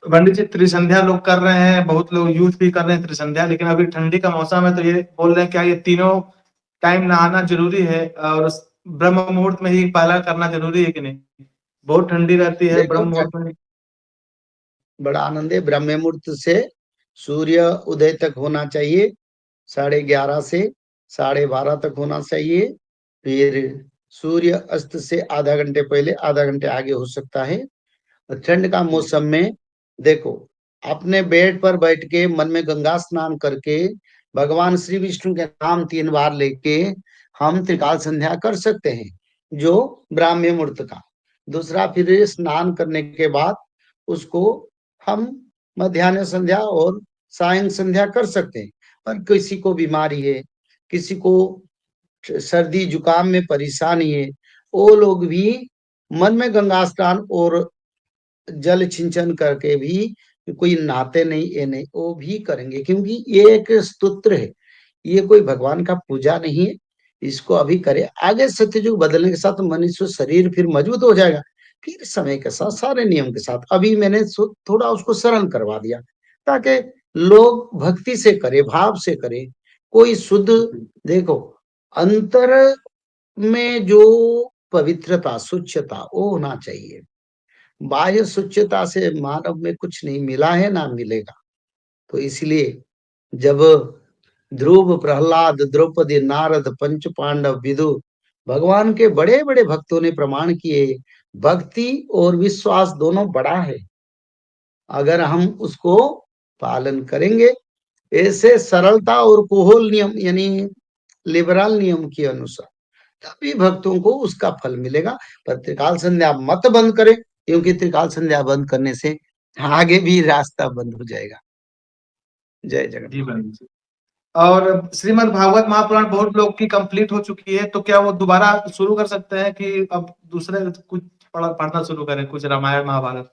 पंडित जी त्रिसंध्या लोग कर रहे हैं, बहुत लोग यूथ भी कर रहे हैं त्रिसंध्या, लेकिन अभी ठंडी का मौसम है तो ये बोल रहे हैं क्या ये तीनों टाइम नहाना जरूरी है और ब्रह्म मुहूर्त में ही पहला करना जरूरी है कि नहीं? बहुत ठंडी रहती है देखो, ब्रह्म मुहूर्त में। बड़ा आनंद है। ब्रह्म मुहूर्त से सूर्य उदय तक होना चाहिए, 11:30 से 12:30 तक होना चाहिए। फिर सूर्य अस्त से आधा घंटे पहले, आधा घंटे आगे हो सकता है। और ठंड का मौसम में देखो, अपने बेड पर बैठ के मन में गंगा स्नान करके भगवान श्री विष्णु के नाम 3 बार लेके हम त्रिकाल संध्या कर सकते हैं, जो ब्राह्मी मुहूर्त का। दूसरा, फिर स्नान करने के बाद उसको हम मध्याह्न संध्या और सायं संध्या कर सकते हैं। पर किसी को बीमारी है, किसी को सर्दी जुकाम में परेशानी है, वो लोग भी मन में गंगा स्नान और जल सिंचन करके भी, कोई नहाते नहीं ये नहीं, वो भी करेंगे, क्योंकि ये एक स्तोत्र है, ये कोई भगवान का पूजा नहीं है। इसको अभी करे, आगे सत्ययुग बदलने के साथ मनुष्य शरीर फिर मजबूत हो जाएगा, फिर समय के साथ सारे नियम के साथ। अभी मैंने थोड़ा उसको सरल करवा दिया, ताकि लोग भक्ति से करे, भाव से करे, कोई शुद्ध। देखो, अंतर में जो पवित्रता, स्वच्छता वो होना चाहिए। बाह्य स्वच्छता से मानव में कुछ नहीं मिला है, ना मिलेगा। तो इसलिए जब ध्रुव, प्रहलाद, द्रौपदी, नारद, पंच पांडव, विदुर, भगवान के बड़े बड़े भक्तों ने प्रमाण किए, भक्ति और विश्वास दोनों बड़ा है। अगर हम उसको पालन करेंगे ऐसे सरलता और कोहल नियम, यानी लिबरल नियम के अनुसार, तभी भक्तों को उसका फल मिलेगा। पर त्रिकाल संध्या मत बंद करें, क्योंकि त्रिकाल संध्या बंद करने से आगे भी रास्ता बंद हो जाएगा। जय जी जगन्नाथ। पंडित जी। और श्रीमद् भागवत महापुराण बहुत लोग की कंप्लीट हो चुकी है, तो क्या वो दोबारा शुरू कर सकते हैं कि अब दूसरे कुछ पढ़ना शुरू करें, कुछ रामायण महाभारत?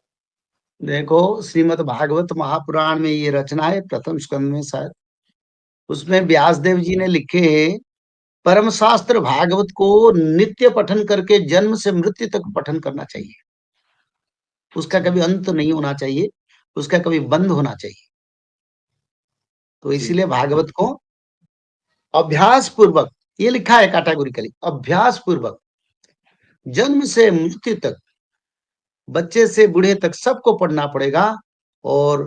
देखो, श्रीमद् भागवत महापुराण में ये रचना है, प्रथम स्कंद में शायद, उसमें व्यास देव जी ने लिखे हैं, परम शास्त्र भागवत को नित्य पठन करके जन्म से मृत्यु तक पठन करना चाहिए। उसका कभी अंत नहीं होना चाहिए, उसका कभी बंद होना चाहिए। तो जी। इसीलिए भागवत को अभ्यास पूर्वक, ये लिखा है कैटेगोरिकली, अभ्यास पूर्वक जन्म से मृत्यु तक, बच्चे से बूढ़े तक सबको पढ़ना पड़ेगा। और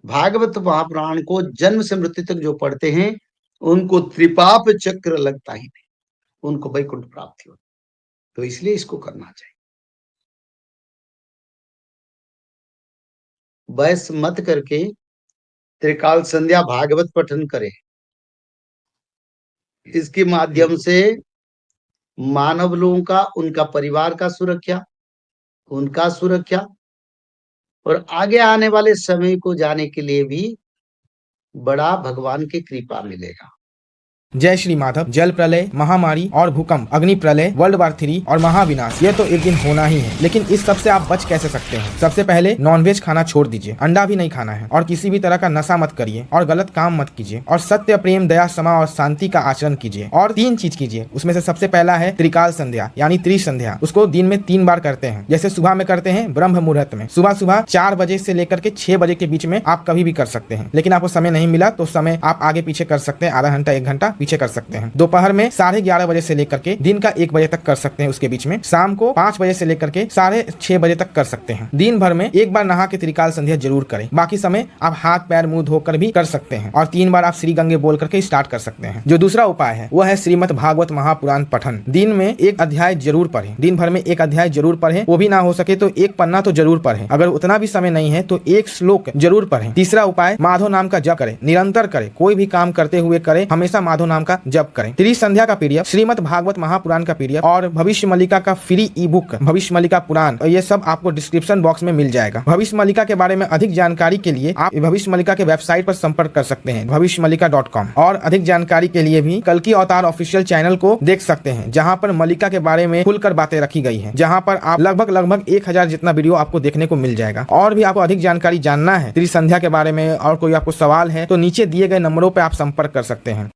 भागवत महापुराण को जन्म से मृत्यु तक जो पढ़ते हैं, उनको त्रिपाप चक्र लगता ही नहीं, उनको वैकुंठ प्राप्ति होती। तो इसलिए इसको करना चाहिए। बस मत करके त्रिकाल संध्या भागवत पठन करें। इसके माध्यम से मानव लोगों का, उनका परिवार का सुरक्षा, उनका सुरक्षा, और आगे आने वाले समय को जाने के लिए भी बड़ा भगवान की कृपा मिलेगा। जय श्री माधव। जल प्रलय, महामारी और भूकंप, अग्नि प्रलय, वर्ल्ड वार 3 और महाविनाश, ये तो एक दिन होना ही है। लेकिन इस सब से आप बच कैसे सकते हैं? सबसे पहले नॉनवेज खाना छोड़ दीजिए, अंडा भी नहीं खाना है, और किसी भी तरह का नशा मत करिए, और गलत काम मत कीजिए, और सत्य, प्रेम, दया, क्षमा और शांति का आचरण कीजिए। और 3 चीज कीजिए, उसमें से सबसे पहला है त्रिकाल संध्या यानी त्रिसंध्या। उसको दिन में 3 बार करते हैं। जैसे सुबह में करते हैं ब्रह्म मुहूर्त में, सुबह सुबह 4 बजे से लेकर के 6 बजे के बीच में आप कभी भी कर सकते हैं। लेकिन आपको समय नहीं मिला तो समय आप आगे पीछे कर सकते हैं, आधा घंटा 1 घंटा पीछे कर सकते हैं। दोपहर में 11:30 बजे से लेकर के दिन का 1 बजे तक कर सकते हैं, उसके बीच में शाम को 5 बजे से लेकर के 6:30 बजे तक कर सकते हैं। दिन भर में 1 बार नहा के त्रिकाल संध्या जरूर करें। बाकी समय आप हाथ पैर मुंह धोकर भी कर सकते हैं, और 3 बार आप श्री गंगे बोल करके स्टार्ट कर सकते हैं। जो दूसरा उपाय है वो है श्रीमद् भागवत महापुराण पठन। दिन में 1 अध्याय जरूर पढ़ें, दिन भर में 1 अध्याय जरूर पढ़ें। वो भी ना हो सके तो 1 पन्ना तो जरूर पढ़ें। अगर उतना भी समय नहीं है तो 1 श्लोक जरूर पढ़ें। तीसरा उपाय, माधव नाम का जप करें, निरंतर करें, कोई भी काम करते हुए करें, हमेशा माधव नाम का जप करें। त्रिसंध्या का पीडीएफ, श्रीमद् भागवत महापुराण का पीडीएफ और भविष्य मल्लिका का फ्री ई बुक भविष्य मल्लिका पुराण, ये सब आपको डिस्क्रिप्शन बॉक्स में मिल जाएगा। भविष्य मल्लिका के बारे में अधिक जानकारी के लिए आप भविष्य मल्लिका के वेबसाइट पर संपर्क कर सकते हैं, भविष्यमल्लिका.com। और अधिक जानकारी के लिए भी कल्कि अवतार ऑफिशियल चैनल को देख सकते हैं, जहां पर मल्लिका के बारे में खुलकर बातें रखी गई है, जहां पर आप लगभग 1000 जितना वीडियो आपको देखने को मिल जाएगा। और भी आपको अधिक जानकारी जानना है त्रिसंध्या के बारे में, और कोई आपको सवाल है तो नीचे दिए गए नंबरों पर आप संपर्क कर सकते हैं।